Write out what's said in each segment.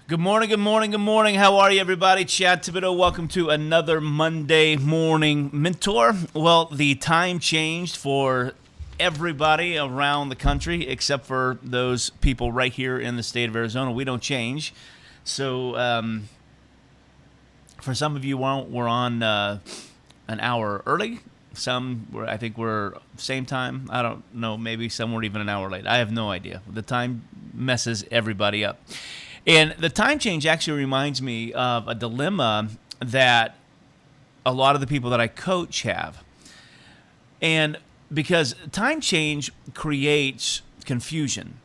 Good morning, good morning, good morning. How are you, everybody? Chad Thibodeau. Welcome to another Monday Morning Mentor. Well, the time changed for everybody around the country except for those people right here in the state of Arizona. We don't change. So, for some of you, we're on an hour early. Some, I think, we're same time. I don't know. Maybe some were even an hour late. I have no idea. The time messes everybody up. And the time change actually reminds me of a dilemma that a lot of the people that I coach have. And because time change creates confusion,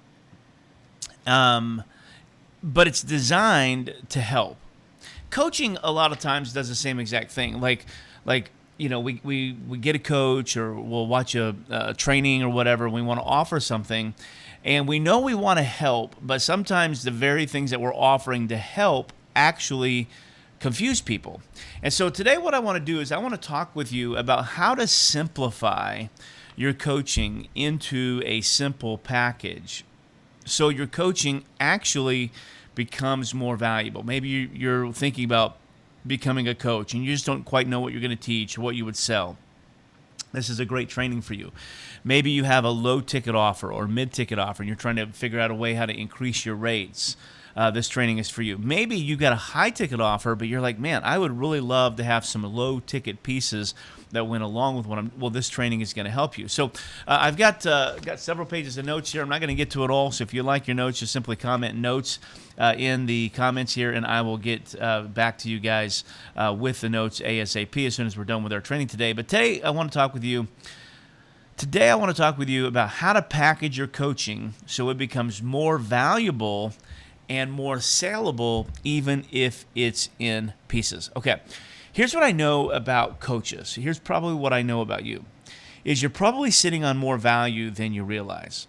but it's designed to help. Coaching a lot of times does the same exact thing. Like we get a coach or we'll watch a training or whatever. And we want to offer something. And we know we want to help, but sometimes the very things that we're offering to help actually confuse people. And so today what I want to do is I want to talk with you about how to simplify your coaching into a simple package so your coaching actually becomes more valuable. Maybe you're thinking about becoming a coach and you just don't quite know what you're going to teach or what you would sell. This is a great training for you. Maybe you have a low ticket offer or mid ticket offer and you're trying to figure out a way how to increase your rates. This training is for you. Maybe you got a high ticket offer, but you're like, man, I would really love to have some low ticket pieces that went along with what well, this training is going to help you. So I've got several pages of notes here. I'm not going to get to it all. So if you like your notes, just simply comment notes in the comments here, and I will get back to you guys with the notes ASAP as soon as we're done with our training today. But today I want to talk with you. Today I want to talk with you about how to package your coaching so it becomes more valuable and more sellable, even if it's in pieces. Okay, here's what I know about coaches. Here's probably what I know about you, is you're probably sitting on more value than you realize.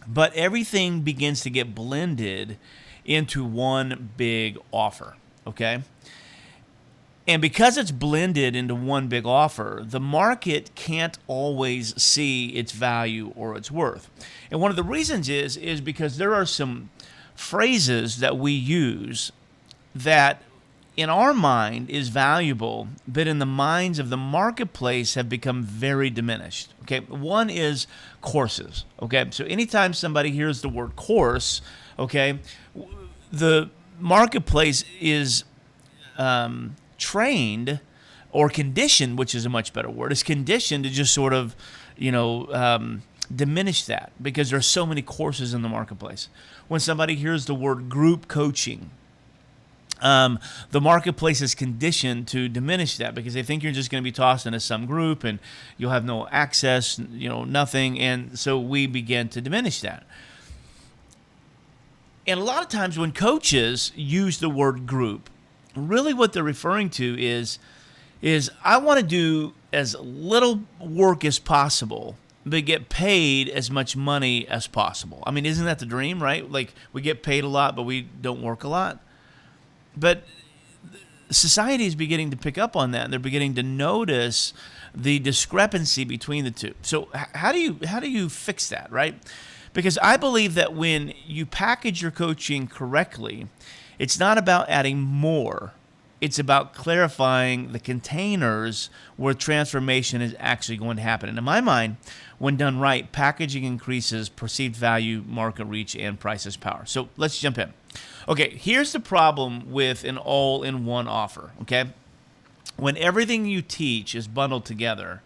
But everything begins to get blended into one big offer, okay? And because it's blended into one big offer, the market can't always see its value or its worth. And one of the reasons is because there are some phrases that we use that in our mind is valuable, but in the minds of the marketplace have become very diminished. Okay, one is courses. Okay, so anytime somebody hears the word course, okay, the marketplace is trained or conditioned, which is a much better word, is conditioned to just sort of, diminish that because there's so many courses in the marketplace. When somebody hears the word group coaching, the marketplace is conditioned to diminish that because they think you're just going to be tossed into some group and you'll have no access, nothing. And so we begin to diminish that. And a lot of times when coaches use the word group, really what they're referring to is I want to do as little work as possible but get paid as much money as possible. I mean, isn't that the dream, right? Like, we get paid a lot, but we don't work a lot. But society is beginning to pick up on that, and they're beginning to notice the discrepancy between the two. So how do you fix that, right? Because I believe that when you package your coaching correctly, it's not about adding more. It's about clarifying the containers where transformation is actually going to happen. And in my mind, when done right, packaging increases perceived value, market reach, and prices power. So let's jump in. Okay, here's the problem with an all-in-one offer, okay? When everything you teach is bundled together,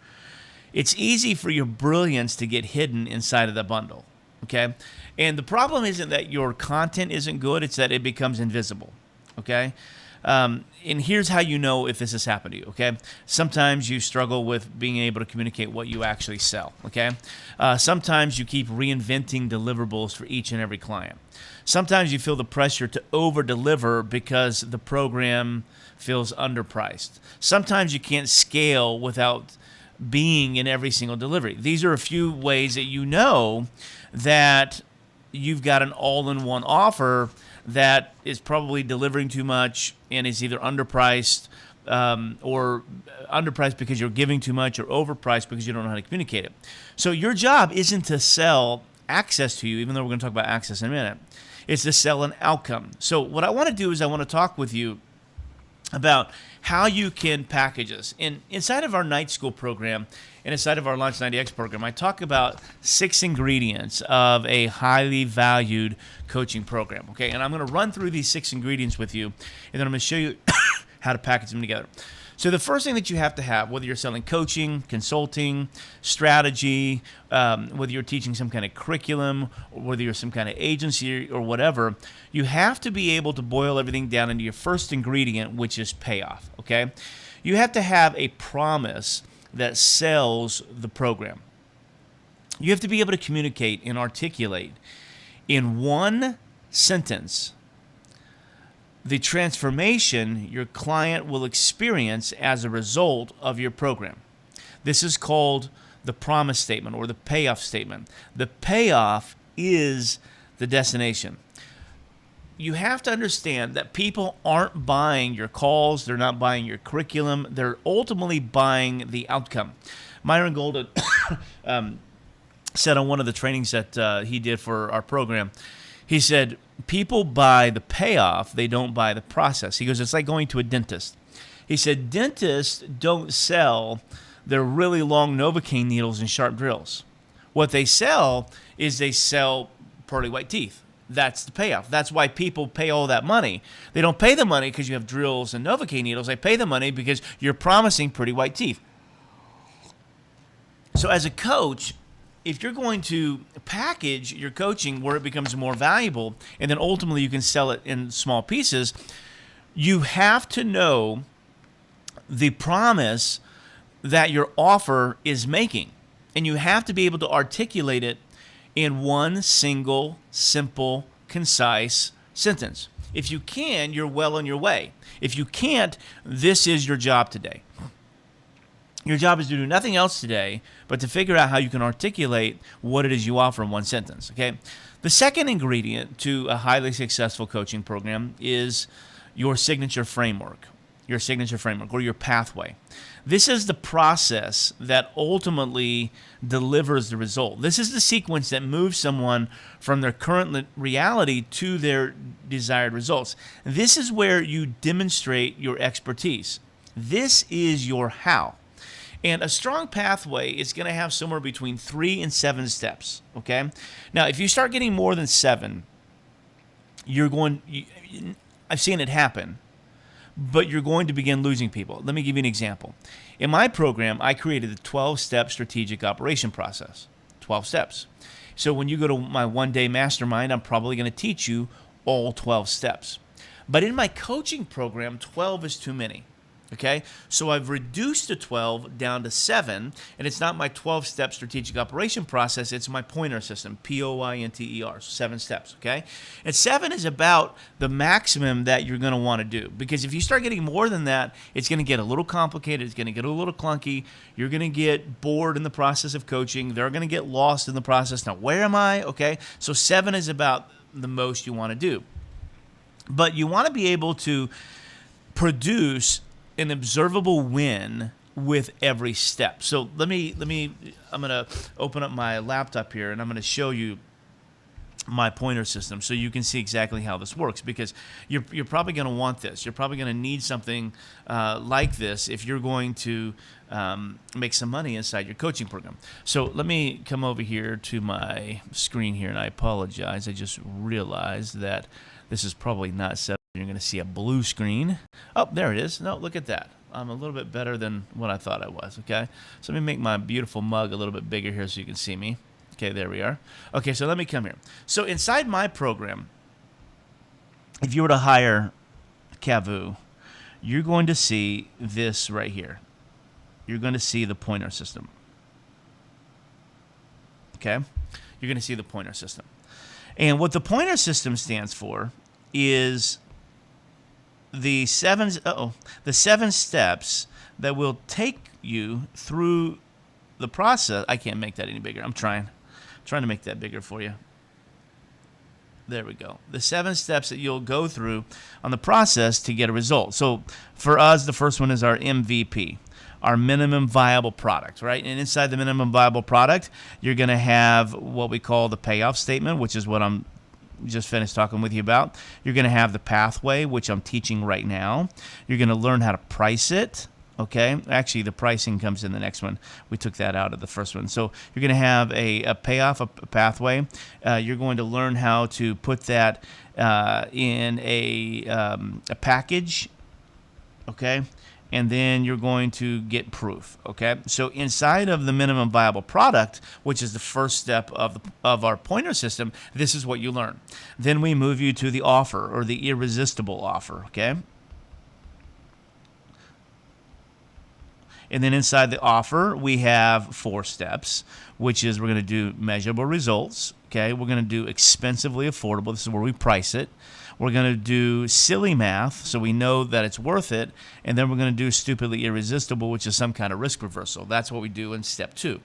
it's easy for your brilliance to get hidden inside of the bundle, okay? And the problem isn't that your content isn't good, it's that it becomes invisible, okay? And here's how you know if this has happened to you, okay? Sometimes you struggle with being able to communicate what you actually sell, okay? Sometimes you keep reinventing deliverables for each and every client. Sometimes you feel the pressure to over-deliver because the program feels underpriced. Sometimes you can't scale without being in every single delivery. These are a few ways that you know that you've got an all-in-one offer that is probably delivering too much and is either underpriced or underpriced because you're giving too much or overpriced because you don't know how to communicate it. So your job isn't to sell access to you, even though we're going to talk about access in a minute. It's to sell an outcome. So what I want to do is I want to talk with you about how you can package this. Inside of our night school program and inside of our Launch 90X program, I talk about 6 ingredients of a highly valued coaching program. Okay, and I'm going to run through these 6 ingredients with you, and then I'm going to show you how to package them together. So the first thing that you have to have, whether you're selling coaching, consulting, strategy, whether you're teaching some kind of curriculum, or whether you're some kind of agency or whatever, you have to be able to boil everything down into your first ingredient, which is payoff, okay? You have to have a promise that sells the program. You have to be able to communicate and articulate in one sentence the transformation your client will experience as a result of your program. This is called the promise statement or the payoff statement. The payoff is the destination. You have to understand that people aren't buying your calls, they're not buying your curriculum, they're ultimately buying the outcome. Myron Golden said on one of the trainings that he did for our program, he said, people buy the payoff, they don't buy the process. He goes, it's like going to a dentist. He said, dentists don't sell their really long Novocaine needles and sharp drills. What they sell is they sell pearly white teeth. That's the payoff. That's why people pay all that money. They don't pay the money because you have drills and Novocaine needles. They pay the money because you're promising pretty white teeth. So as a coach, if you're going to package your coaching where it becomes more valuable and then ultimately you can sell it in small pieces, you have to know the promise that your offer is making. And you have to be able to articulate it in one single, simple, concise sentence. If you can, you're well on your way. If you can't, this is your job today. Your job is to do nothing else today but to figure out how you can articulate what it is you offer in one sentence, okay? The second ingredient to a highly successful coaching program is your signature framework or your pathway. This is the process that ultimately delivers the result. This is the sequence that moves someone from their current reality to their desired results. This is where you demonstrate your expertise. This is your how. And a strong pathway is going to have somewhere between 3 and 7 steps, okay? Now, if you start getting more than 7, I've seen it happen, but you're going to begin losing people. Let me give you an example. In my program, I created a 12-step strategic operation process, 12 steps. So when you go to my one-day mastermind, I'm probably going to teach you all 12 steps. But in my coaching program, 12 is too many. Okay, so I've reduced the 12 down to 7, and it's not my 12-step strategic operation process, it's my pointer system, POINTER, 7 steps, okay? And 7 is about the maximum that you're going to want to do, because if you start getting more than that, it's going to get a little complicated, it's going to get a little clunky, you're going to get bored in the process of coaching, they're going to get lost in the process. Now, where am I? Okay, so 7 is about the most you want to do. But you want to be able to produce an observable win with every step. So I'm going to open up my laptop here and I'm going to show you my pointer system so you can see exactly how this works, because you're probably going to want this. You're probably going to need something like this if you're going to make some money inside your coaching program. So let me come over here to my screen here, and I apologize. I just realized that this is probably not set up. You're going to see a blue screen. Oh, there it is. No, look at that. I'm a little bit better than what I thought I was, okay? So let me make my beautiful mug a little bit bigger here so you can see me. Okay, there we are. Okay, so let me come here. So inside my program, if you were to hire Cavu, you're going to see this right here. You're going to see the pointer system. Okay? You're going to see the pointer system. And what the pointer system stands for is the 7 steps that will take you through the process. I can't make that any bigger. I'm trying to make that bigger for you. There we go. The 7 steps that you'll go through on the process to get a result. So for us, the first one is our MVP, our minimum viable product, right? And inside the minimum viable product, you're going to have what we call the payoff statement, which is what I'm just finished talking with you about. You're going to have the pathway, which I'm teaching right now. You're going to learn how to price it. Okay, actually, the pricing comes in the next one. We took that out of the first one. So you're going to have a payoff, a pathway. You're going to learn how to put that in a package. Okay, and then you're going to get proof. Okay, so inside of the minimum viable product, which is the first step of our pointer system, this is what you learn. Then we move you to the offer, or the irresistible offer. Okay. And then inside the offer, we have 4 steps, which is we're going to do measurable results. Okay, we're going to do expensively affordable. This is where we price it. We're going to do silly math, so we know that it's worth it. And then we're going to do stupidly irresistible, which is some kind of risk reversal. That's what we do in step 2.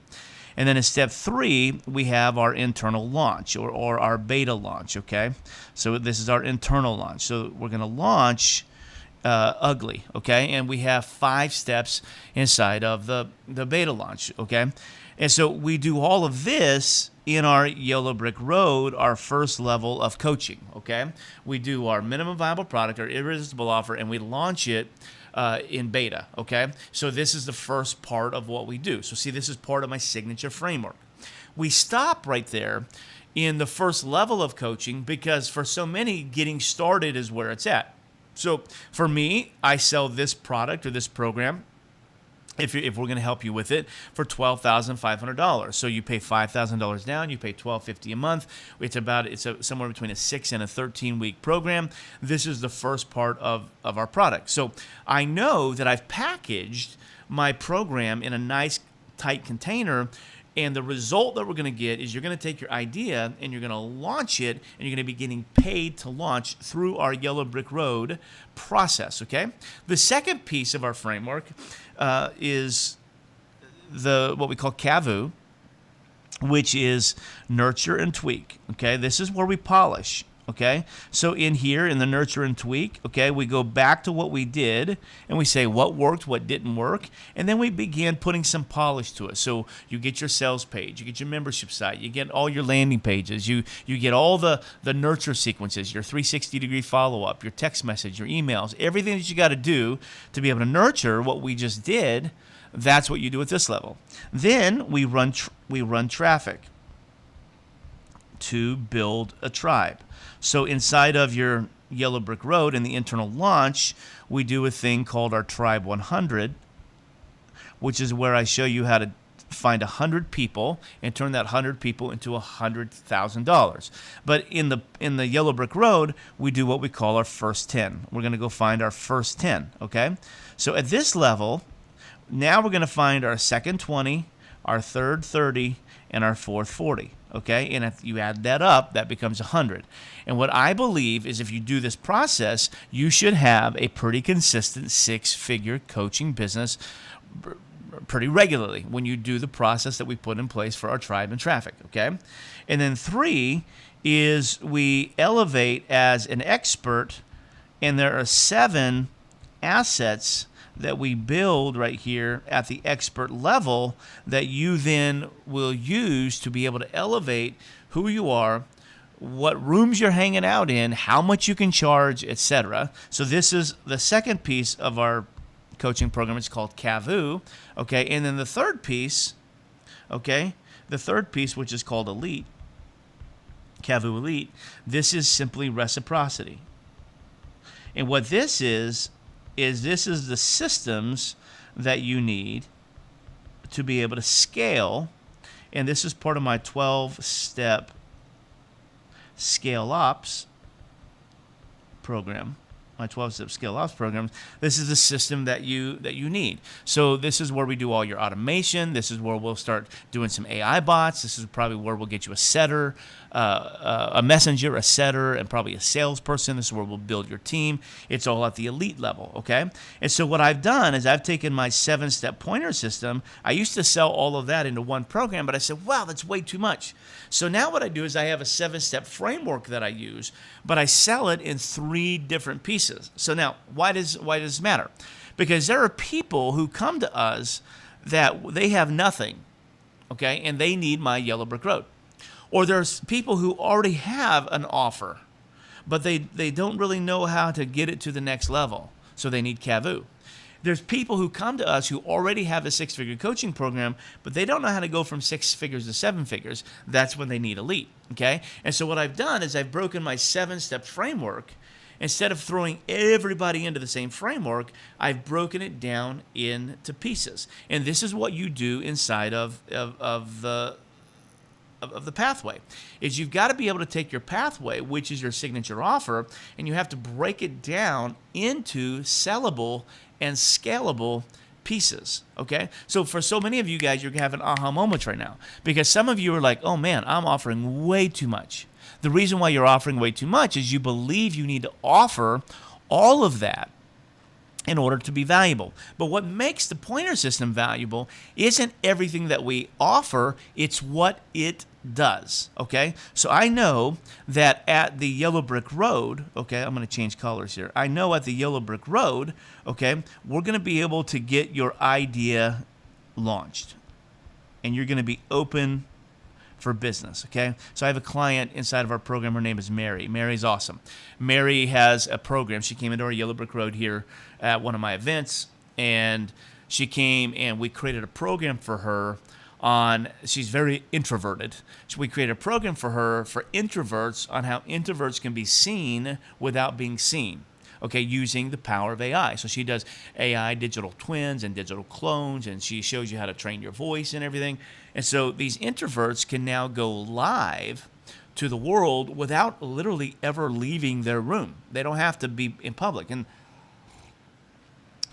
And then in step 3, we have our internal launch, or our beta launch. Okay, so this is our internal launch. So we're going to launch ugly, okay? And we have 5 steps inside of the beta launch, okay? And so we do all of this in our Yellow Brick Road, our first level of coaching, okay? We do our minimum viable product, our irresistible offer, and we launch it in beta, okay? So this is the first part of what we do. So see, this is part of my signature framework. We stop right there in the first level of coaching because for so many, getting started is where it's at. So for me, I sell this product or this program, if we're going to help you with it, for $12,500. So you pay $5,000 down, you pay $1,250 a month. It's somewhere between a 6 and a 13-week program. This is the first part of our product. So I know that I've packaged my program in a nice, tight container. And the result that we're going to get is you're going to take your idea and you're going to launch it, and you're going to be getting paid to launch through our Yellow Brick Road process, okay? The second piece of our framework is what we call CAVU, which is nurture and tweak, okay? This is where we polish. Okay, so in here, in the nurture and tweak, okay, we go back to what we did, and we say what worked, what didn't work, and then we begin putting some polish to it. So you get your sales page, you get your membership site, you get all your landing pages, you get all the nurture sequences, your 360-degree follow-up, your text message, your emails, everything that you got to do to be able to nurture what we just did. That's what you do at this level. Then we run traffic to build a tribe. So inside of your Yellow Brick Road in the internal launch, we do a thing called our Tribe 100, which is where I show you how to find 100 people and turn that 100 people into $100,000. But in the Yellow Brick Road, we do what we call our first 10. We're going to go find our first 10, okay? So at this level, now we're going to find our second 20, our third 30, and our fourth 40. Okay, and if you add that up, that becomes 100. And what I believe is if you do this process, you should have a pretty consistent 6-figure coaching business pretty regularly when you do the process that we put in place for our tribe and traffic, okay? And then 3 is we elevate as an expert, and there are 7 assets that we build right here at the expert level that you then will use to be able to elevate who you are, what rooms you're hanging out in, how much you can charge, etc. So this is the second piece of our coaching program. It's called CAVU, okay? And then the third piece, okay, which is called Elite, CAVU Elite, this is simply reciprocity. And what this is this is the systems that you need to be able to scale, and this is part of my 12-step Scale Ops program. My 12-step Scale Ops program. This is the system that you need. So this is where we do all your automation. This is where we'll start doing some AI bots. This is probably where we'll get you a setter, a messenger, a setter, and probably a salesperson. This is where we'll build your team. It's all at the elite level, okay? And so what I've done is I've taken my 7-step pointer system. I used to sell all of that into one program, but I said, wow, that's way too much. So now what I do is I have a 7-step framework that I use, but I sell it in 3 different pieces. So now, why does this matter? Because there are people who come to us that they have nothing, okay, and they need my Yellow Brick Road. Or there's people who already have an offer, but they don't really know how to get it to the next level. So they need Kavu. There's people who come to us who already have a six-figure coaching program, but they don't know how to go from 6 figures to 7 figures. That's when they need Elite, okay? And so what I've done is I've broken my 7-step framework. Instead of throwing everybody into the same framework, I've broken it down into pieces. And this is what you do inside of the pathway, is you've got to be able to take your pathway, which is your signature offer, and you have to break it down into sellable and scalable pieces, okay? So for so many of you guys, you're having aha moments right now, because some of you are like, oh man, I'm offering way too much. The reason why you're offering way too much is you believe you need to offer all of that in order to be valuable. But what makes the pointer system valuable isn't everything that we offer, it's what it does, okay? So I know that at the Yellow Brick Road, okay, I'm going to change colors here. I know at the Yellow Brick Road, okay, we're going to be able to get your idea launched. And you're going to be open for business, okay? So I have a client inside of our program. Her name is Mary. Mary's awesome. Mary has a program. She came into our Yellow Brick Road here at one of my events, and she came and we created a program for her on, she's very introverted. So we created a program for her for introverts on how introverts can be seen without being seen, okay, using the power of AI. So she does AI digital twins and digital clones, and she shows you how to train your voice and everything. And so these introverts can now go live to the world without literally ever leaving their room. They don't have to be in public. And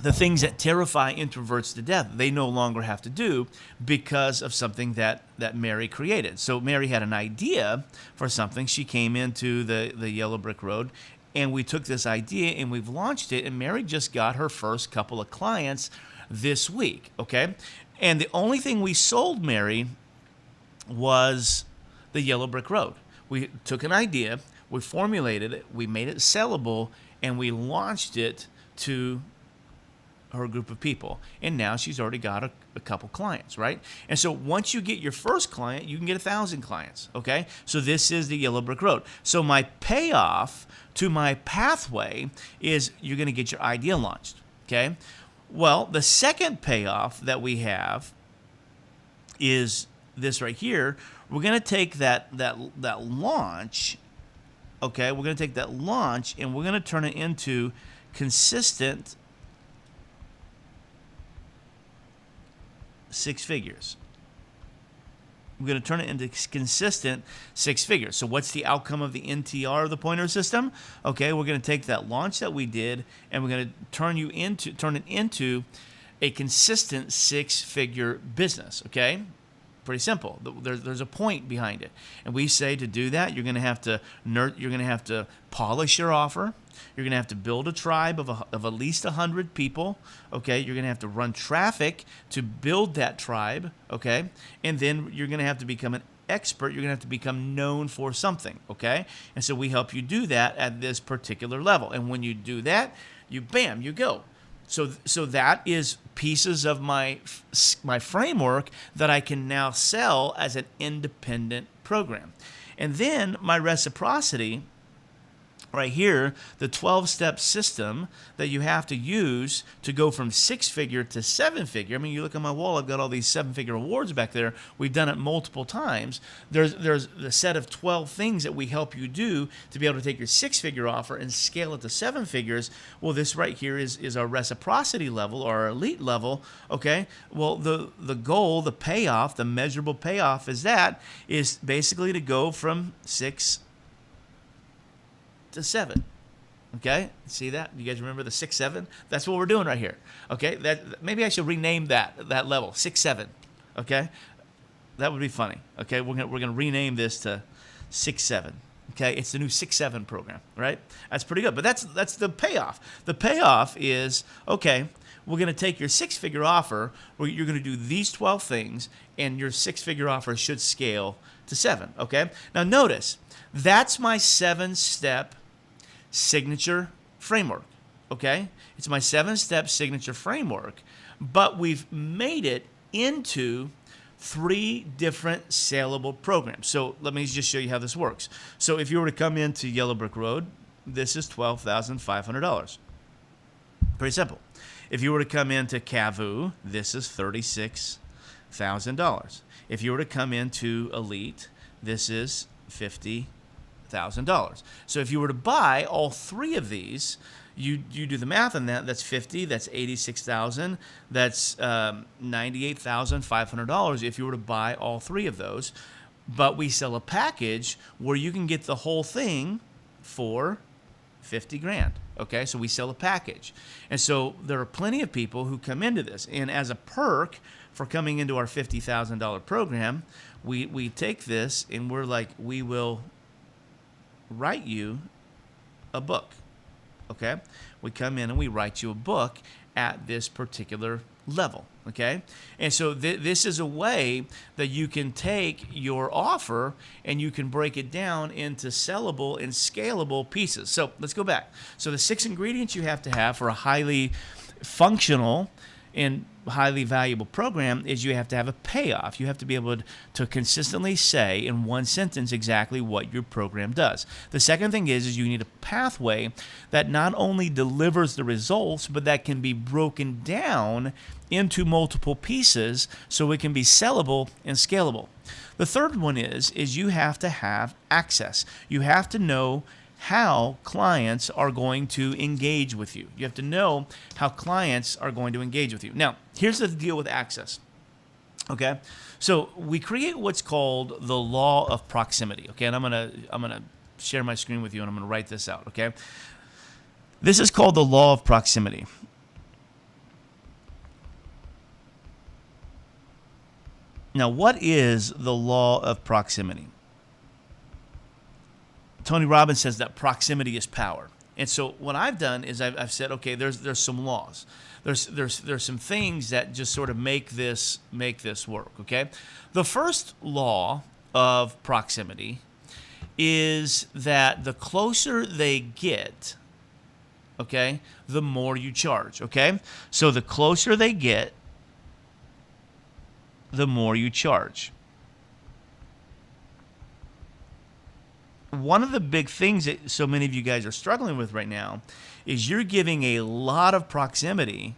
the things that terrify introverts to death, they no longer have to do because of something that Mary created. So Mary had an idea for something. She came into the Yellow Brick Road, and we took this idea and we've launched it, and Mary just got her first couple of clients this week, okay? And the only thing we sold Mary was the Yellow Brick Road. We took an idea, we formulated it, we made it sellable, and we launched it to her group of people. And now she's already got a couple clients, right? And so once you get your first client, you can get 1,000 clients, okay? So this is the Yellow Brick Road. So my payoff to my pathway is you're going to get your idea launched, okay? Well, the second payoff that we have is this right here. We're going to take that launch, okay? We're going to take that launch and we're going to turn it into consistent 6 figures. We're going to turn it into consistent 6 figures. So what's the outcome of the NTR of the pointer system? Okay, we're going to take that launch that we did and we're going to turn it into a consistent 6-figure business, okay? Pretty simple. There's a point behind it. And we say to do that, you're going to have to polish your offer. You're going to have to build a tribe of at least 100 people, okay? You're going to have to run traffic to build that tribe, okay? And then you're going to have to become an expert. You're going to have to become known for something, okay? And so we help you do that at this particular level. And when you do that, you go. So that is pieces of my framework that I can now sell as an independent program. And then my reciprocity right here, the 12-step system that you have to use to go from 6-figure to 7-figure. I mean, you look at my wall, I've got all these 7-figure awards back there. We've done it multiple times. There's a set of 12 things that we help you do to be able to take your 6-figure offer and scale it to 7 figures. Well, this right here is our reciprocity level or our elite level, okay? Well, the goal, the payoff, the measurable payoff is basically to go from 6 to 7. Okay, see that? You guys remember the 6, 7? That's what we're doing right here. Okay, that maybe I should rename that level 6, 7. Okay, that would be funny. Okay, we're gonna rename this to 6, 7. Okay, it's the new 6, 7 program, right? That's pretty good. But that's the payoff. The payoff is, okay, we're gonna take your 6-figure offer, where you're gonna do these 12 things, and your 6-figure offer should scale to 7. Okay, now notice that's my 7-step signature framework, okay? It's my 7-step signature framework, but we've made it into 3 different saleable programs. So let me just show you how this works. So if you were to come into Yellow Brick Road, this is $12,500. Pretty simple. If you were to come into Cavu, this is $36,000. If you were to come into Elite, this is $50,000. So if you were to buy all 3 of these, you do the math on that. That's 50. That's 86,000. That's $98,500 if you were to buy all 3 of those. But we sell a package where you can get the whole thing for 50 grand. Okay, so we sell a package. And so there are plenty of people who come into this. And as a perk for coming into our $50,000 program, we take this and we're like, we will write you a book. Okay, we come in and we write you a book at this particular level. Okay, and so this is a way that you can take your offer and you can break it down into sellable and scalable pieces. So let's go back. So the 6 ingredients you have to have for a highly functional and highly valuable program is you have to have a payoff. You have to be able to consistently say in one sentence exactly what your program does. The second thing is you need a pathway that not only delivers the results, but that can be broken down into multiple pieces so it can be sellable and scalable. The third one is you have to have access. You have to know how clients are going to engage with you. You have to know how clients are going to engage with you. Now, here's the deal with access. Okay? So we create what's called the law of proximity. Okay, and I'm gonna share my screen with you and I'm gonna write this out. Okay? This is called the law of proximity. Now, what is the law of proximity? Tony Robbins says that proximity is power. And so what I've done is I've said, okay, there's some laws. There's some things that just sort of make this work, okay? The first law of proximity is that the closer they get, okay, the more you charge, okay? So the closer they get, the more you charge. One of the big things that so many of you guys are struggling with right now is you're giving a lot of proximity.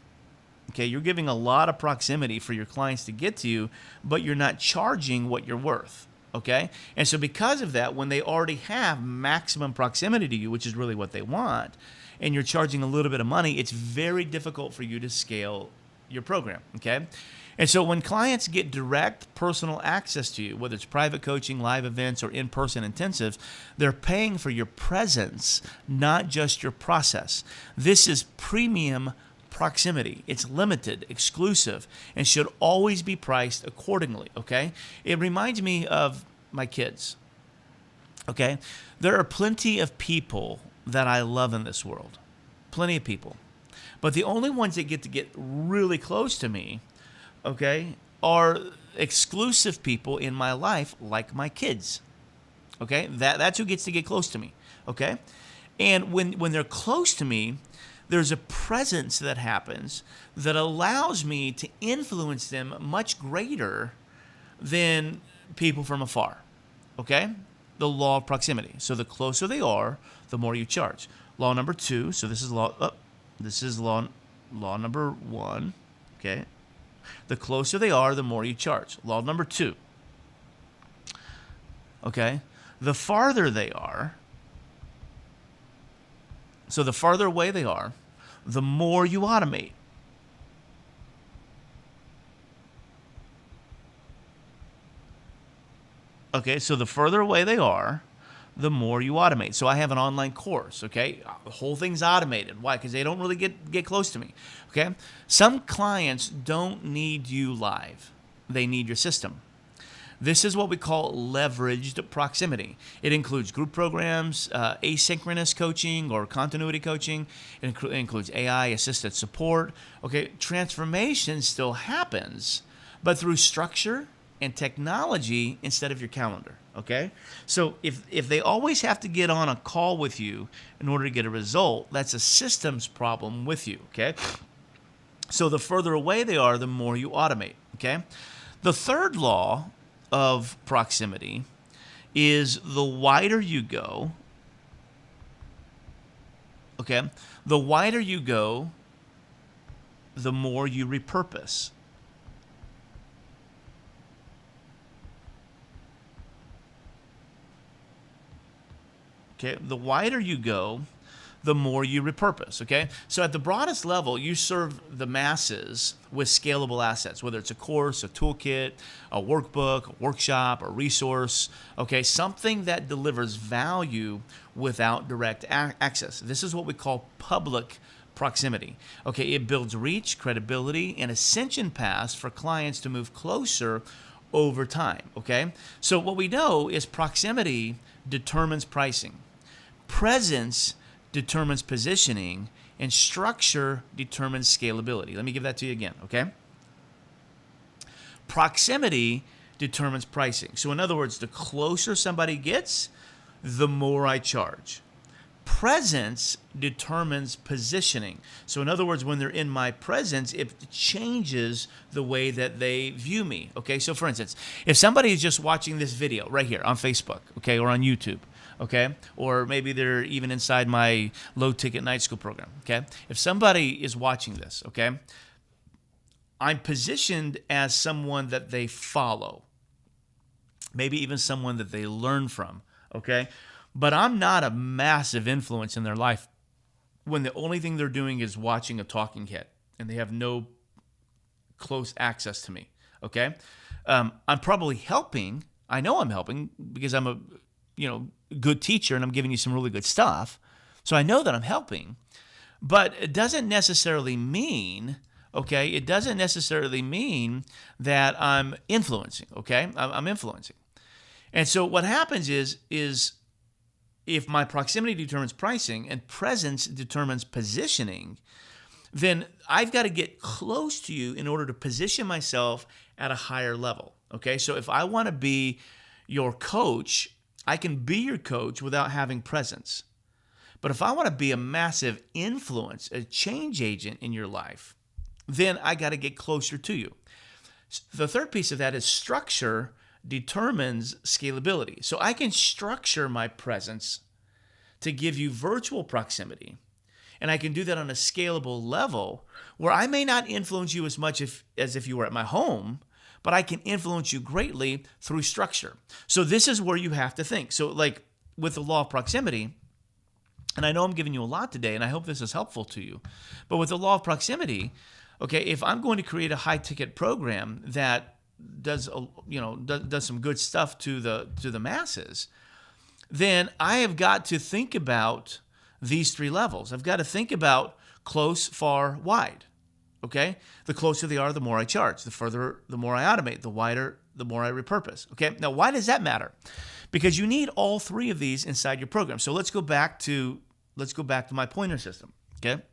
Okay, you're giving a lot of proximity for your clients to get to you, but you're not charging what you're worth. Okay, and so because of that, when they already have maximum proximity to you, which is really what they want, and you're charging a little bit of money, it's very difficult for you to scale your program. Okay. And so when clients get direct personal access to you, whether it's private coaching, live events, or in-person intensives, they're paying for your presence, not just your process. This is premium proximity. It's limited, exclusive, and should always be priced accordingly, okay? It reminds me of my kids, okay? There are plenty of people that I love in this world, plenty of people. But the only ones that get really close to me, okay, are exclusive people in my life, like my kids. Okay, that's who gets to get close to me. Okay, and when they're close to me, there's a presence that happens that allows me to influence them much greater than people from afar. Okay, the law of proximity. So the closer they are, the more you charge. Law number 2. So this is law. This is law number 1. Okay. The closer they are, the more you charge. Law number 2. Okay? The farther they are, so the farther away they are, the more you automate. Okay, so the further away they are, the more you automate. So I have an online course, okay? The whole thing's automated. Why? Because they don't really get close to me, okay? Some clients don't need you live. They need your system. This is what we call leveraged proximity. It includes group programs, asynchronous coaching or continuity coaching. It includes AI-assisted support. Okay, transformation still happens, but through structure and technology instead of your calendar. Okay, so if they always have to get on a call with you in order to get a result, that's a systems problem with you. Okay, so the further away they are, the more you automate. Okay, The third law of proximity is the wider you go, okay, the wider you go, the more you repurpose. Okay, the wider you go, the more you repurpose, okay? So at the broadest level, you serve the masses with scalable assets, whether it's a course, a toolkit, a workbook, a workshop, a resource, okay? Something that delivers value without direct access. This is what we call public proximity, okay? It builds reach, credibility, and ascension paths for clients to move closer over time, okay? So what we know is proximity determines pricing. Presence determines positioning, and structure determines scalability. Let me give that to you again, okay? Proximity determines pricing. So in other words, the closer somebody gets, the more I charge. Presence determines positioning. So in other words, when they're in my presence, it changes the way that they view me, okay? So for instance, if somebody is just watching this video right here on Facebook, okay, or on YouTube, okay, or maybe they're even inside my low-ticket night school program, okay? If somebody is watching this, okay, I'm positioned as someone that they follow, maybe even someone that they learn from, okay? But I'm not a massive influence in their life when the only thing they're doing is watching a talking head and they have no close access to me, okay? I'm probably helping. I know I'm helping because I'm a good teacher and I'm giving you some really good stuff. So I know that I'm helping, but it doesn't necessarily mean, okay, it doesn't necessarily mean that I'm influencing, okay? I'm influencing. And so what happens is if my proximity determines pricing and presence determines positioning, then I've got to get close to you in order to position myself at a higher level, okay? So if I want to be your coach, I can be your coach without having presence. But if I want to be a massive influence, a change agent in your life, then I got to get closer to you. The third piece of that is structure determines scalability. So I can structure my presence to give you virtual proximity. And I can do that on a scalable level where I may not influence you as much as if you were at my home, but I can influence you greatly through structure. So this is where you have to think. So like with the law of proximity, and I know I'm giving you a lot today, and I hope this is helpful to you, but with the law of proximity, okay, if I'm going to create a high-ticket program that does some good stuff to the masses, then I have got to think about these three levels. I've got to think about close, far, wide. Okay? The closer they are, the more I charge. The further, the more I automate. The wider, the more I repurpose. Okay? Now, why does that matter? Because you need all three of these inside your program. So let's go back to my pointer system. Okay?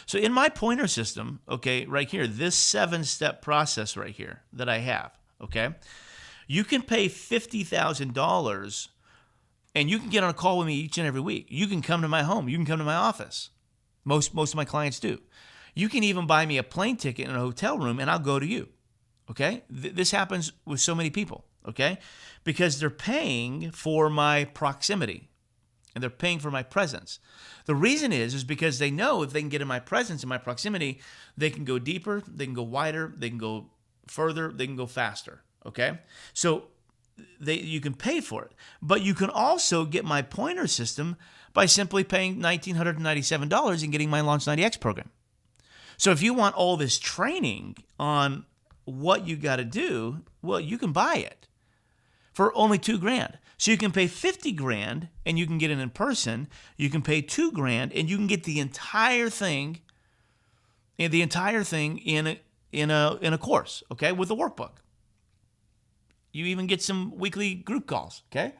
So in my pointer system, okay, right here, this 7-step process right here that I have, okay, you can pay $50,000 and you can get on a call with me each and every week. You can come to my home. You can come to my office. Most of my clients do. You can even buy me a plane ticket in a hotel room and I'll go to you, okay? This happens with so many people, okay? Because they're paying for my proximity and they're paying for my presence. The reason is because they know if they can get in my presence and my proximity, they can go deeper, they can go wider, they can go further, they can go faster, okay? So you can pay for it, but you can also get my pointer system by simply paying $1,997 and getting my Launch 90X program. So if you want all this training on what you got to do, well, you can buy it for only $2,000. So you can pay $50,000 and you can get it in person. You can pay $2,000 and you can get the entire thing in a course, okay, with a workbook. You even get some weekly group calls, okay?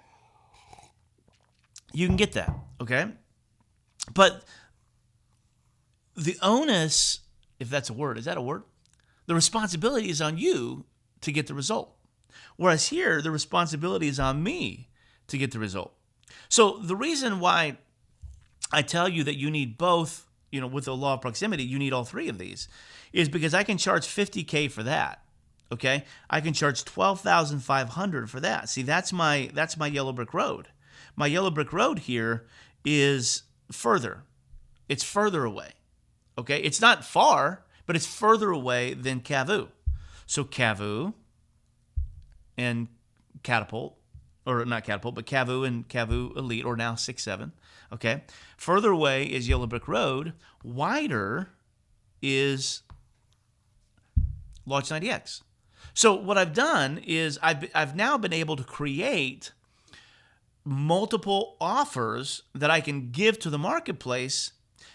You can get that, okay? But the onus, if that's a word, is that a word? The responsibility is on you to get the result. Whereas here, the responsibility is on me to get the result. So the reason why I tell you that you need both, with the law of proximity, you need all three of these, is because I can charge $50,000 for that. Okay, I can charge $12,500 for that. See, that's my yellow brick road. My yellow brick road here is further. It's further away. Okay, it's not far, but it's further away than Cavu. So Cavu and Catapult, or not Catapult, but Cavu and Cavu Elite, or now 6-7. Okay, further away is yellow brick road. Wider is Launch 90X. So what I've done is I've now been able to create multiple offers that I can give to the marketplace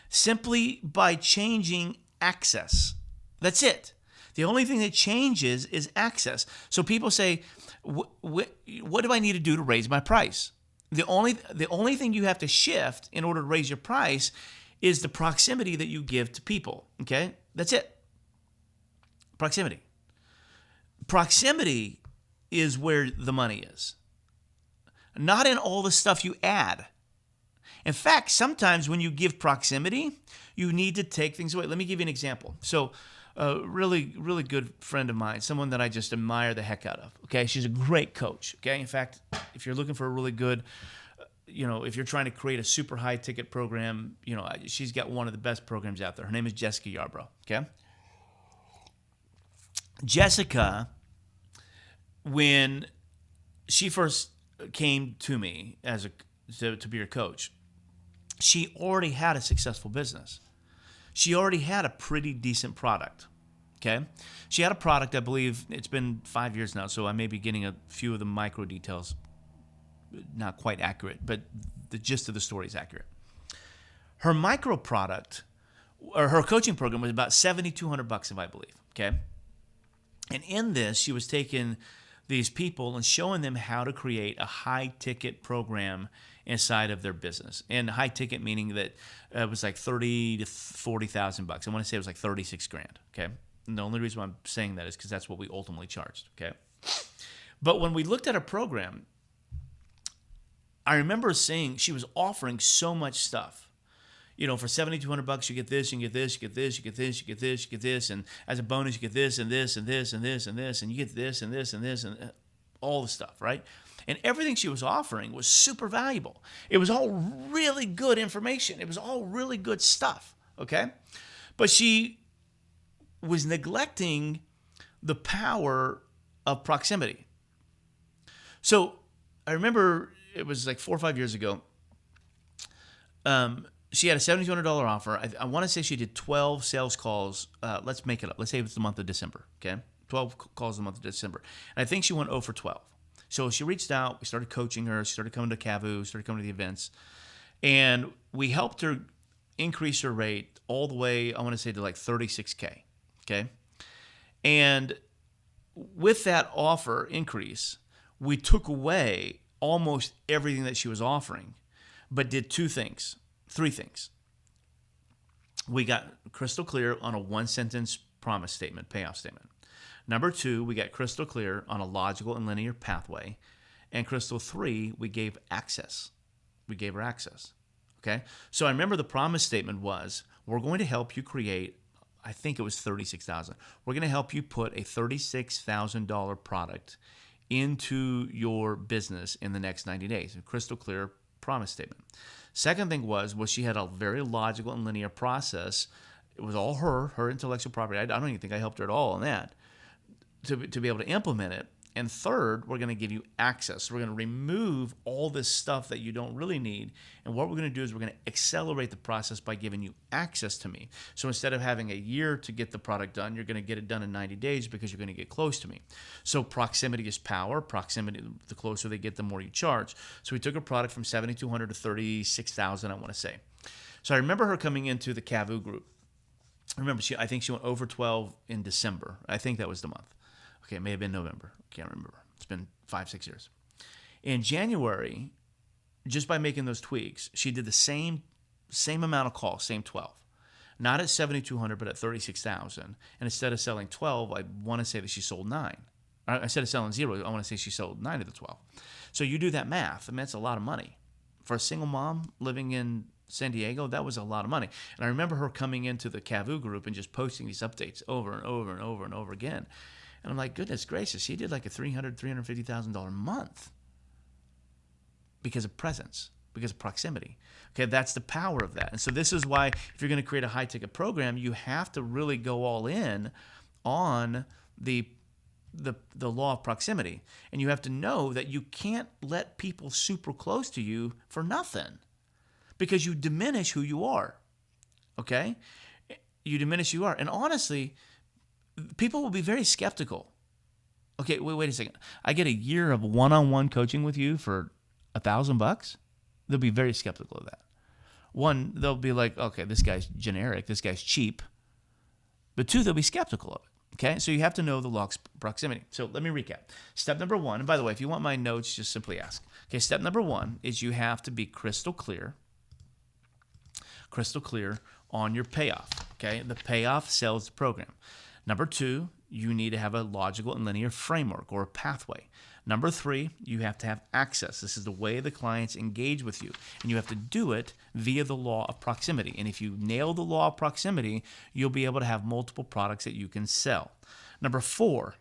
simply by changing access. That's it. The only thing that changes is access. So people say, what do I need to do to raise my price? The only thing you have to shift in order to raise your price is the proximity that you give to people. Okay? That's it. Proximity. Proximity is where the money is, not in all the stuff you add. In fact, sometimes when you give proximity, you need to take things away. Let me give you an example. So a really, really good friend of mine, someone that I just admire the heck out of. Okay, she's a great coach. Okay, in fact, if you're looking for a really good, if you're trying to create a super high ticket program, she's got one of the best programs out there. Her name is Jessica Yarbrough. Okay. Jessica, when she first came to me to be her coach, she already had a successful business. She already had a pretty decent product. Okay, she had a product. I believe it's been 5 years now, so I may be getting a few of the micro details not quite accurate, but the gist of the story is accurate. Her micro product, or her coaching program, was about $7,200, if I believe. Okay. And in this, she was taking these people and showing them how to create a high-ticket program inside of their business. And high ticket meaning that it was like $30,000 to $40,000. I want to say it was like $36,000. Okay, and the only reason why I'm saying that is because that's what we ultimately charged. Okay, but when we looked at her program, I remember seeing she was offering so much stuff. For $7,200, you get this, you get this, you get this, you get this, you get this, you get this, and as a bonus, you get this and this and this and this and this, and you get this and this and this and all the stuff, right? And everything she was offering was super valuable. It was all really good information. It was all really good stuff, okay? But she was neglecting the power of proximity. So I remember it was like 4 or 5 years ago. She had a $7,200 offer. I want to say she did 12 sales calls. Let's make it up. Let's say it was the month of December, okay? 12 calls in the month of December. And I think she went 0 for 12. So she reached out. We started coaching her. She started coming to Cavu, started coming to the events. And we helped her increase her rate all the way, I want to say, to like $36K, okay? And with that offer increase, we took away almost everything that she was offering, but did three things. We got crystal clear on a one-sentence promise statement, payoff statement. Number 2, we got crystal clear on a logical and linear pathway. And crystal 3, we gave access. We gave her access. Okay? So I remember the promise statement was, we're going to help you create, I think it was $36,000. We're going to help you put a $36,000 product into your business in the next 90 days. A crystal clear promise statement. Second thing was she had a very logical and linear process. It was all her intellectual property. I don't even think I helped her at all on that to be able to implement it. And third, we're going to give you access. We're going to remove all this stuff that you don't really need. And what we're going to do is we're going to accelerate the process by giving you access to me. So instead of having a year to get the product done, you're going to get it done in 90 days because you're going to get close to me. So proximity is power. Proximity, the closer they get, the more you charge. So we took a product from $7,200 to $36,000, I want to say. So I remember her coming into the Cavu group. Remember, I think she went over 12 in December. I think that was the month. Okay, it may have been November. Can't remember. It's been 5-6 years. In January, just by making those tweaks, she did the same amount of calls, same 12. Not at $7,200, but at $36,000. And instead of selling 12, I want to say that she sold 9. Instead of selling 0, I want to say she sold 9 of the 12. So you do that math. I mean, that's a lot of money. For a single mom living in San Diego, that was a lot of money. And I remember her coming into the Cavu group and just posting these updates over and over and over and over again. And I'm like, goodness gracious, he did like a $350,000 a month because of presence, because of proximity. Okay, that's the power of that. And so this is why if you're going to create a high-ticket program, you have to really go all in on the law of proximity. And you have to know that you can't let people super close to you for nothing, because you diminish who you are. Okay? You diminish who you are. And honestly, people will be very skeptical. Okay, wait a second. I get a year of one-on-one coaching with you for $1,000? They'll be very skeptical of that. One, they'll be like, okay, this guy's generic, this guy's cheap. But two, they'll be skeptical of it. Okay, so you have to know the law of proximity. So let me recap. Step number one, and by the way, if you want my notes, just simply ask. Okay, step number one is you have to be crystal clear on your payoff. Okay, the payoff sells the program. Number two, you need to have a logical and linear framework or a pathway. Number three, you have to have access. This is the way the clients engage with you, and you have to do it via the law of proximity. And if you nail the law of proximity, you'll be able to have multiple products that you can sell. Number four,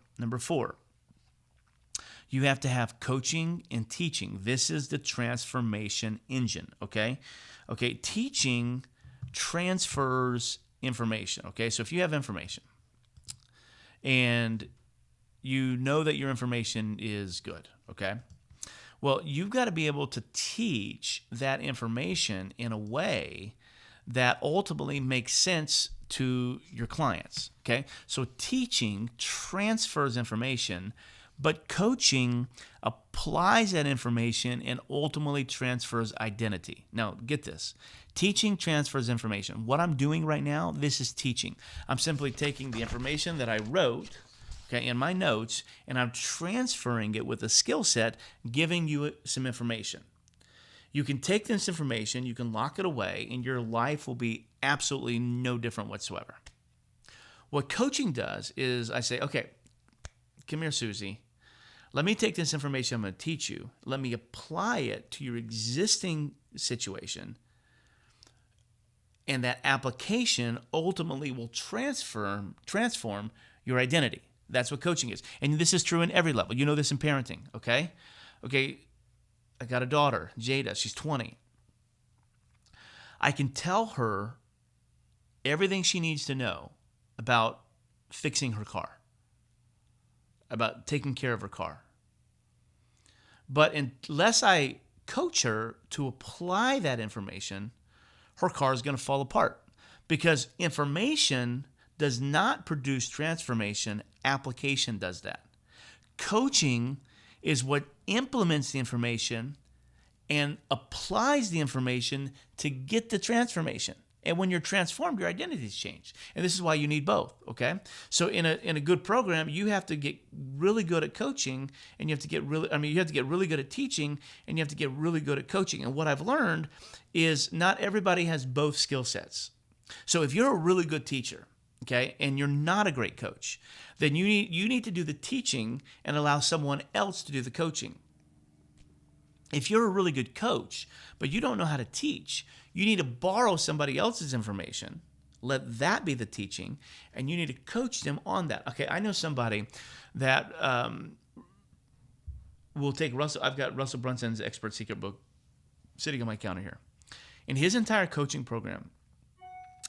you have to have coaching and teaching. This is the transformation engine, okay? Okay, teaching transfers information, okay? So if you have information and you know that your information is good, okay? Well, you've got to be able to teach that information in a way that ultimately makes sense to your clients, okay? So teaching transfers information, but coaching applies that information and ultimately transfers identity. Now, get this. Teaching transfers information. What I'm doing right now, this is teaching. I'm simply taking the information that I wrote, okay, in my notes, and I'm transferring it with a skill set, giving you some information. You can take this information, you can lock it away, and your life will be absolutely no different whatsoever. What coaching does is I say, okay, come here, Susie. Let me take this information I'm going to teach you. Let me apply it to your existing situation. And that application ultimately will transform your identity. That's what coaching is. And this is true in every level. You know this in parenting, okay? Okay, I got a daughter, Jada. She's 20. I can tell her everything she needs to know about fixing her car, about taking care of her car. But unless I coach her to apply that information, her car is going to fall apart, because information does not produce transformation. Application does that. Coaching is what implements the information and applies the information to get the transformation. And when you're transformed, your identity's changed. And this is why you need both, okay? So in a good program, you have to get really good at coaching, and you have to get really good at teaching, and you have to get really good at coaching. And what I've learned is not everybody has both skill sets. So if you're a really good teacher, okay, and you're not a great coach, then you need to do the teaching and allow someone else to do the coaching. If you're a really good coach, but you don't know how to teach, you need to borrow somebody else's information, let that be the teaching, and you need to coach them on that. Okay, I know somebody that will take Russell. I've got Russell Brunson's Expert Secret book sitting on my counter here. In his entire coaching program,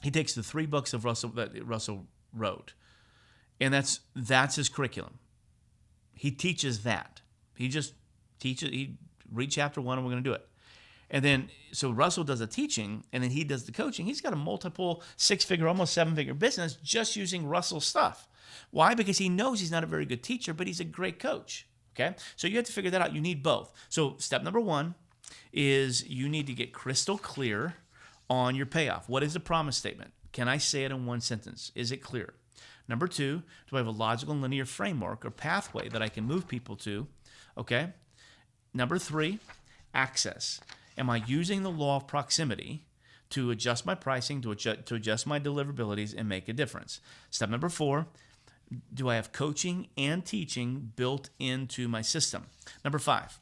he takes the 3 books of Russell that Russell wrote, and that's his curriculum. He teaches that. He just teaches. He read chapter 1, and we're going to do it. And then, so Russell does the teaching, and then he does the coaching. He's got a multiple 6-figure, almost 7-figure business just using Russell's stuff. Why? Because he knows he's not a very good teacher, but he's a great coach. Okay? So you have to figure that out. You need both. So step number 1 is you need to get crystal clear on your payoff. What is the promise statement? Can I say it in one sentence? Is it clear? Number 2, do I have a logical and linear framework or pathway that I can move people to? Okay? Number 3, access. Am I using the law of proximity to adjust my pricing, to adjust my deliverabilities, and make a difference? Step number 4, do I have coaching and teaching built into my system? Number 5,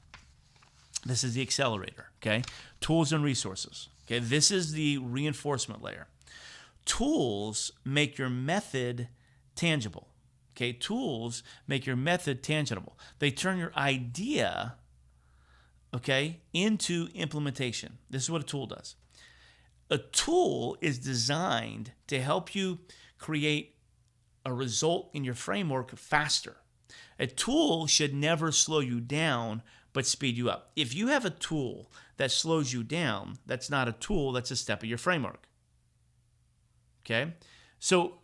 this is the accelerator, okay? Tools and resources, okay? This is the reinforcement layer. Tools make your method tangible, Okay, tools make your method tangible. They turn your idea, okay, into implementation. This is what a tool does. A tool is designed to help you create a result in your framework faster. A tool should never slow you down, but speed you up. If you have a tool that slows you down, that's not a tool, that's a step of your framework. Okay? So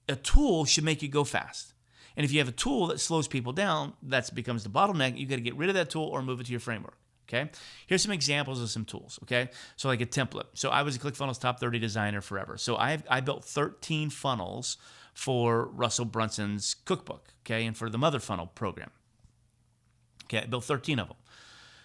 a tool should make you go fast. And if you have a tool that slows people down, that becomes the bottleneck. You got to get rid of that tool or move it to your framework. Okay, here's some examples of some tools. Okay, so like a template. So I was a ClickFunnels top 30 designer forever. So I built 13 funnels for Russell Brunson's cookbook. Okay, and for the Mother Funnel program. Okay, I built 13 of them.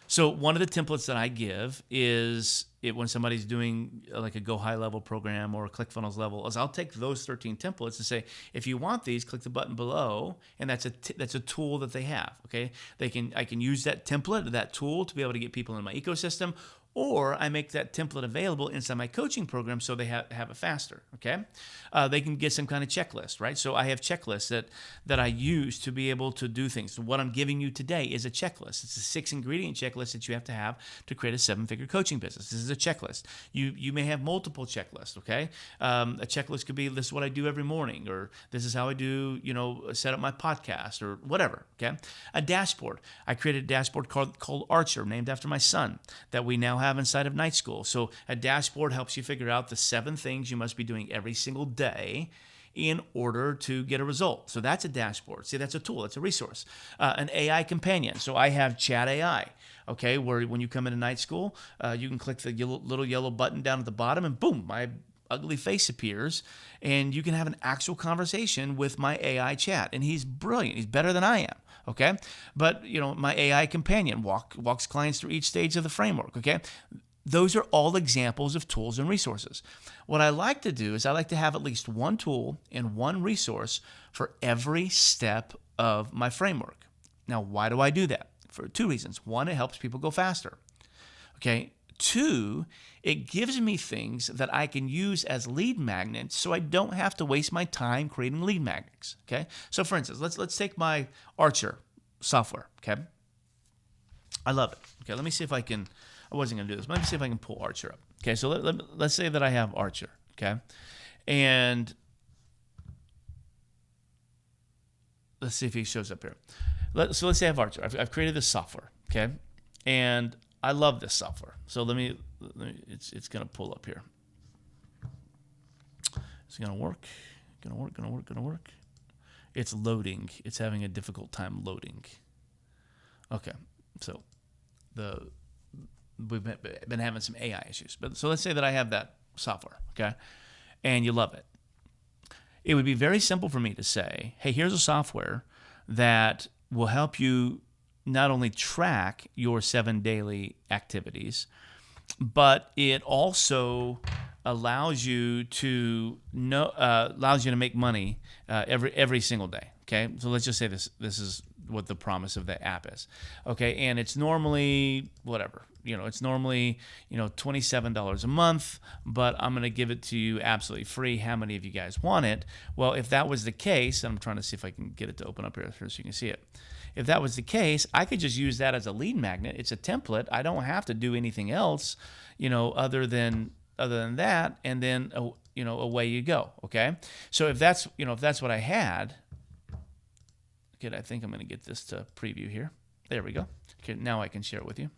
So one of the templates that I give is when somebody's doing like a Go High level program or a ClickFunnels level, is I'll take those 13 templates and say, if you want these, click the button below, and that's a tool that they have. Okay, I can use that template, that tool, to be able to get people in my ecosystem, or I make that template available inside my coaching program so they have it faster. Okay, they can get some kind of checklist, right? So I have checklists that I use to be able to do things. So what I'm giving you today is a checklist. It's a 6-ingredient checklist that you have to create a 7-figure coaching business. This is a checklist. You may have multiple checklists. Okay, a checklist could be, this is what I do every morning, or this is how I do, set up my podcast, or whatever. Okay, a dashboard. I created a dashboard called Archer, named after my son, that we now have inside of Night School. So a dashboard helps you figure out the 7 things you must be doing every single day in order to get a result. So that's a dashboard. See, that's a tool. That's a resource. An AI companion. So I have Chat AI, okay, where when you come into Night School, you can click the little yellow button down at the bottom, and boom, my ugly face appears, and you can have an actual conversation with my AI chat. And he's brilliant. He's better than I am. Okay, but my AI companion walks clients through each stage of the framework. Okay, those are all examples of tools and resources. What I like to do is I like to have at least one tool and one resource for every step of my framework. Now, why do I do that? For 2 reasons. 1, it helps people go faster. Okay. 2, it gives me things that I can use as lead magnets, so I don't have to waste my time creating lead magnets. Okay. So for instance, let's take my Archer software. Okay. I love it. Okay. Let me see if I can. I wasn't going to do this. But let me see if I can pull Archer up. Okay. So let's say that I have Archer. Okay. And let's see if he shows up here. So let's say I have Archer. I've created this software. Okay. And I love this software. So let me it's going to pull up here. It's going to work. Going to work. It's loading. It's having a difficult time loading. Okay. So we've been having some AI issues. But so let's say that I have that software, okay? And you love it. It would be very simple for me to say, hey, here's a software that will help you not only track your 7 daily activities, but it also allows you to make money every single day. Okay, so let's just say this is what the promise of the app is. Okay, and it's normally whatever. It's normally $27 a month, but I'm going to give it to you absolutely free. How many of you guys want it? Well, if that was the case, and I'm trying to see if I can get it to open up here so you can see it. If that was the case, I could just use that as a lead magnet. It's a template. I don't have to do anything else, other than that, and then away you go. Okay, so if that's what I had. Good, I think I'm going to get this to preview here. There we go. Okay, now I can share it with you.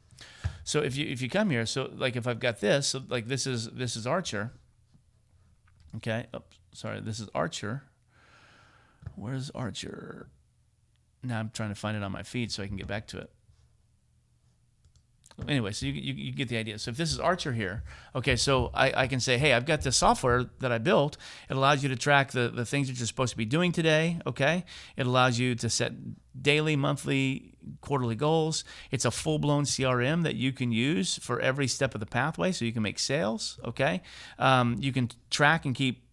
So if you come here, so like if I've got this, so like this is Archer. Okay. Oops, sorry, this is Archer. Where's Archer? Now I'm trying to find it on my feed so I can get back to it. Anyway, so you get the idea. So if this is Archer here, okay, so I can say, hey, I've got this software that I built. It allows you to track the things that you're supposed to be doing today, okay? It allows you to set daily, monthly, quarterly goals. It's a full-blown CRM that you can use for every step of the pathway so you can make sales, okay? You can track and keep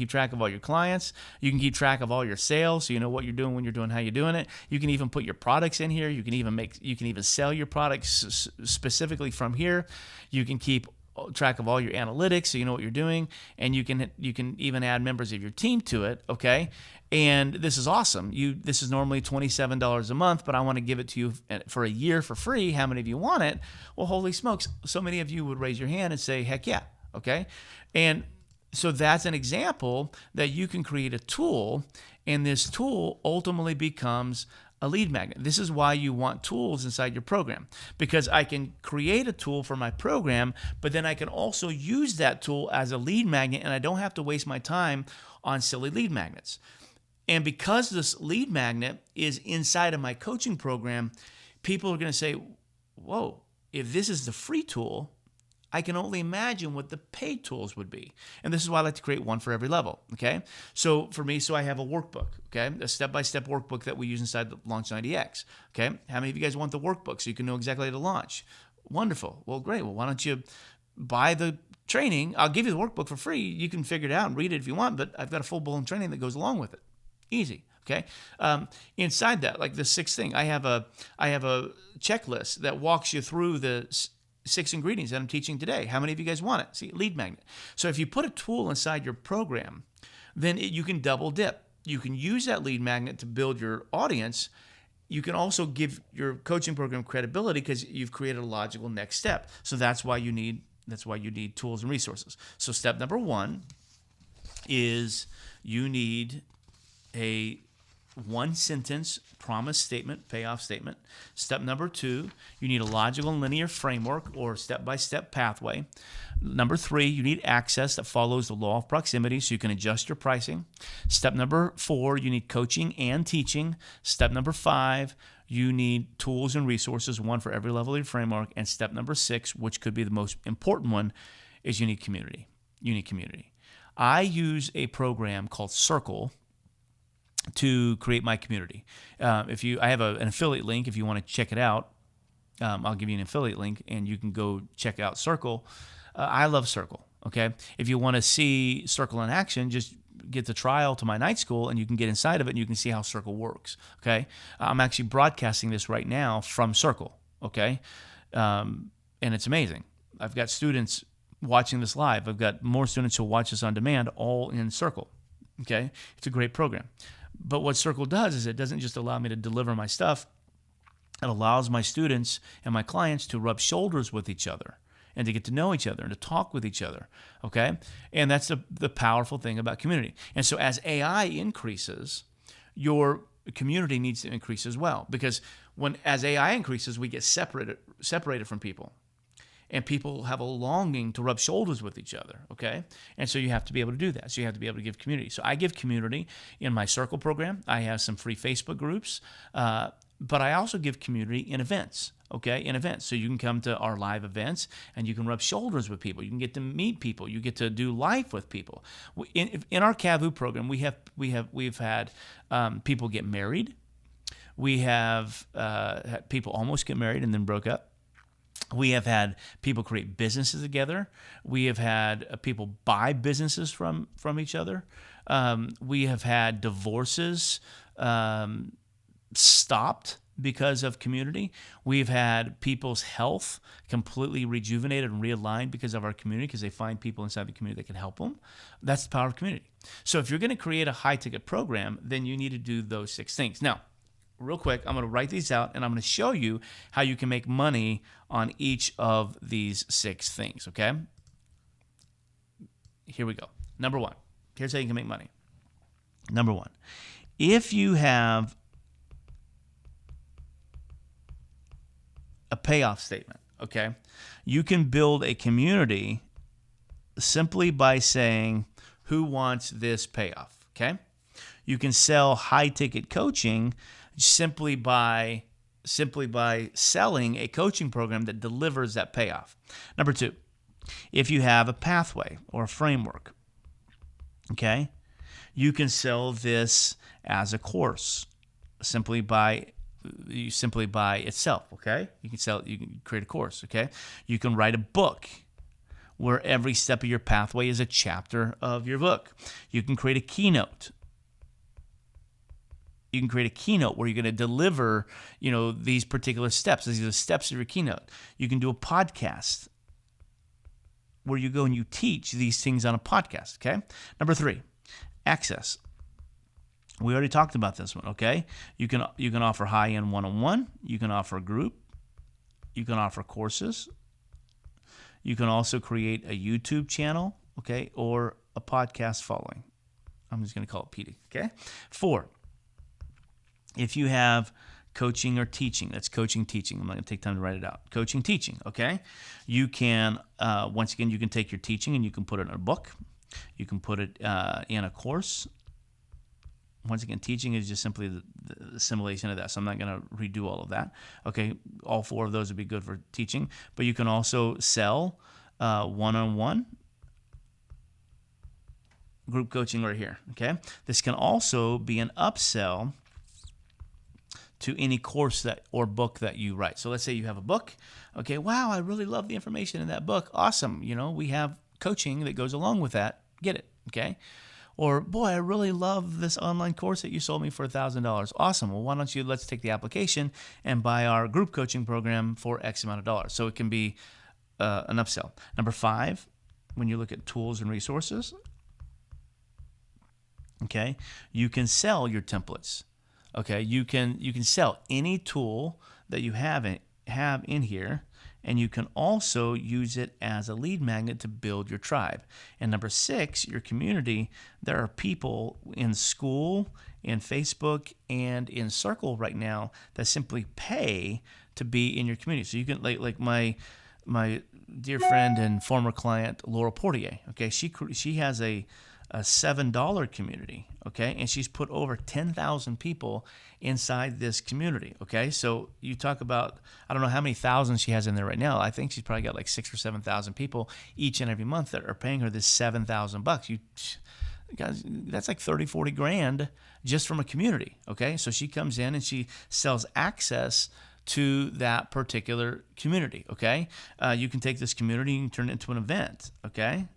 track of all your clients. You can keep track of all your sales, so you know what you're doing, when you're doing, how you're doing it. You can even put your products in here. You can even sell your products specifically from here. You can keep track of all your analytics, so you know what you're doing, and you can even add members of your team to it. Okay, and this is awesome. This is normally $27 a month, but I want to give it to you for a year for free. How many of you want it? Well, holy smokes, so many of you would raise your hand and say, heck yeah. Okay, and so that's an example that you can create a tool, and this tool ultimately becomes a lead magnet. This is why you want tools inside your program, because I can create a tool for my program, but then I can also use that tool as a lead magnet, and I don't have to waste my time on silly lead magnets. And because this lead magnet is inside of my coaching program, people are going to say, whoa, if this is the free tool, I can only imagine what the paid tools would be. And this is why I like to create one for every level, okay? So for me, I have a workbook, okay? A step-by-step workbook that we use inside the Launch 90X, okay? How many of you guys want the workbook so you can know exactly how to launch? Wonderful. Well, great. Well, why don't you buy the training? I'll give you the workbook for free. You can figure it out and read it if you want, but I've got a full-blown training that goes along with it. Easy, okay? Inside that, like the sixth thing, I have a checklist that walks you through the 6 ingredients that I'm teaching today. How many of you guys want it? See, lead magnet. So if you put a tool inside your program, then you can double dip. You can use that lead magnet to build your audience. You can also give your coaching program credibility because you've created a logical next step. So that's why you need tools and resources. So step number 1 is you need a 1-sentence promise statement, payoff statement. Step number 2, you need a logical and linear framework or step-by-step pathway. Number 3, you need access that follows the law of proximity so you can adjust your pricing. Step number 4, you need coaching and teaching. Step number 5, you need tools and resources, one for every level of your framework. And step number 6, which could be the most important one, is you need community. You need community. I use a program called Circle to create my community. I have an affiliate link if you want to check it out. I'll give you an affiliate link and you can go check out Circle. I love Circle, okay? If you want to see Circle in action, just get the trial to my night school and you can get inside of it and you can see how Circle works, okay? I'm actually broadcasting this right now from Circle, okay? And it's amazing. I've got students watching this live. I've got more students who watch this on demand, all in Circle, okay? It's a great program. But what Circle does is it doesn't just allow me to deliver my stuff. It allows my students and my clients to rub shoulders with each other and to get to know each other and to talk with each other, okay? And that's the powerful thing about community. And so as AI increases, your community needs to increase as well, because as AI increases, we get separated from people. And people have a longing to rub shoulders with each other, okay? And so you have to be able to do that. So you have to be able to give community. So I give community in my Circle program. I have some free Facebook groups, but I also give community in events, okay? In events. So you can come to our live events and you can rub shoulders with people. You can get to meet people. You get to do life with people. In our CAVU program, we've had people get married. We have had people almost get married and then broke up. We have had people create businesses together. We have had people buy businesses from each other. We have had divorces stopped because of community. We've had people's health completely rejuvenated and realigned because of our community, because they find people inside the community that can help them. That's the power of community. So if you're going to create a high-ticket program, then you need to do those 6 things. Now, real quick, I'm going to write these out and I'm going to show you how you can make money on each of these 6 things, okay? Here we go. Number 1, here's how you can make money. Number 1, if you have a payoff statement, okay, you can build a community simply by saying, who wants this payoff, okay? You can sell high-ticket coaching simply by selling a coaching program that delivers that payoff. Number 2, if you have a pathway or a framework, okay, you can sell this as a course simply by itself, okay? You can create a course, okay? You can write a book where every step of your pathway is a chapter of your book. You can create a keynote. You can create a keynote where you're going to deliver, these particular steps. These are the steps of your keynote. You can do a podcast. where you go and you teach these things on a podcast, okay? Number 3, access. We already talked about this one, okay? You can offer high-end one-on-one. You can offer a group. You can offer courses. You can also create a YouTube channel, okay, or a podcast following. I'm just going to call it PD, okay? 4, if you have coaching or teaching, that's coaching, teaching. I'm not going to take time to write it out. Coaching, teaching, okay? You can, once again, you can take your teaching and you can put it in a book. You can put it in a course. Once again, teaching is just simply the assimilation of that, so I'm not going to redo all of that. Okay, all 4 of those would be good for teaching, but you can also sell one-on-one group coaching right here, okay? This can also be an upsell to any course or book that you write. So let's say you have a book. Okay, wow, I really love the information in that book. Awesome, we have coaching that goes along with that. Get it, okay? Or, boy, I really love this online course that you sold me for $1,000. Awesome. Well, why don't let's take the application and buy our group coaching program for X amount of dollars. So it can be an upsell. Number 5, when you look at tools and resources, okay, you can sell your templates. Okay, you can sell any tool that you have in here, and you can also use it as a lead magnet to build your tribe. And number 6, your community. There are people in school, in Facebook, and in Circle right now that simply pay to be in your community. So you can, like my dear friend and former client Laura Portier. Okay, she has a $7 community, okay? And she's put over 10,000 people inside this community, okay? So you talk about, I don't know how many thousands she has in there right now. I think she's probably got like 6,000 or 7,000 people each and every month that are paying her this $7,000. Guys, that's like 30, 40 grand just from a community, okay? So she comes in and she sells access to that particular community, okay? You can take this community and turn it into an event, okay?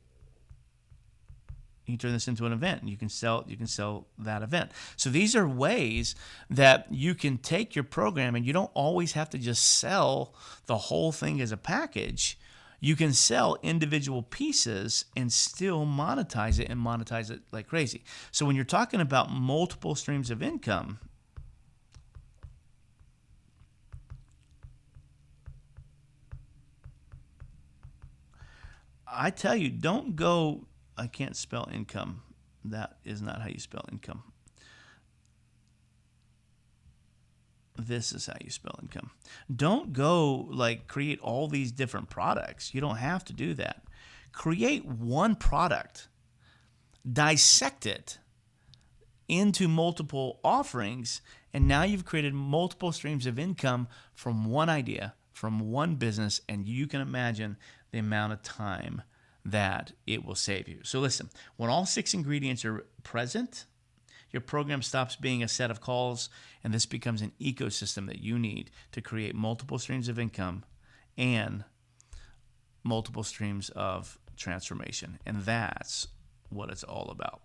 You can turn this into an event and you can sell that event. So these are ways that you can take your program, and you don't always have to just sell the whole thing as a package. You can sell individual pieces and still monetize it like crazy. So when you're talking about multiple streams of income, I tell you, don't go, I can't spell income. That is not how you spell income. This is how you spell income. Don't go create all these different products. You don't have to do that. Create one product, dissect it into multiple offerings, and now you've created multiple streams of income from one idea, from one business, and you can imagine the amount of time that it will save you. So listen, when all 6 ingredients are present, your program stops being a set of calls, and this becomes an ecosystem that you need to create multiple streams of income and multiple streams of transformation. And that's what it's all about.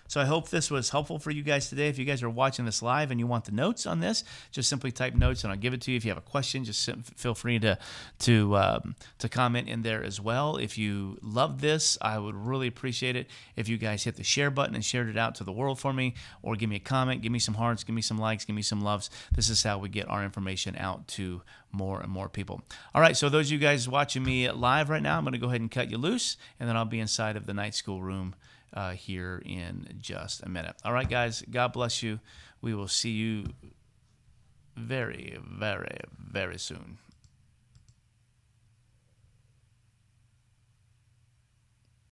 So I hope this was helpful for you guys today. If you guys are watching this live and you want the notes on this, just simply type notes and I'll give it to you. If you have a question, just feel free to comment in there as well. If you love this, I would really appreciate it if you guys hit the share button and shared it out to the world for me, or give me a comment, give me some hearts, give me some likes, give me some loves. This is how we get our information out to more and more people. All right, so those of you guys watching me live right now, I'm going to go ahead and cut you loose, and then I'll be inside of the night school room here in just a minute. All right, guys, God bless you. We will see you very, very, very soon.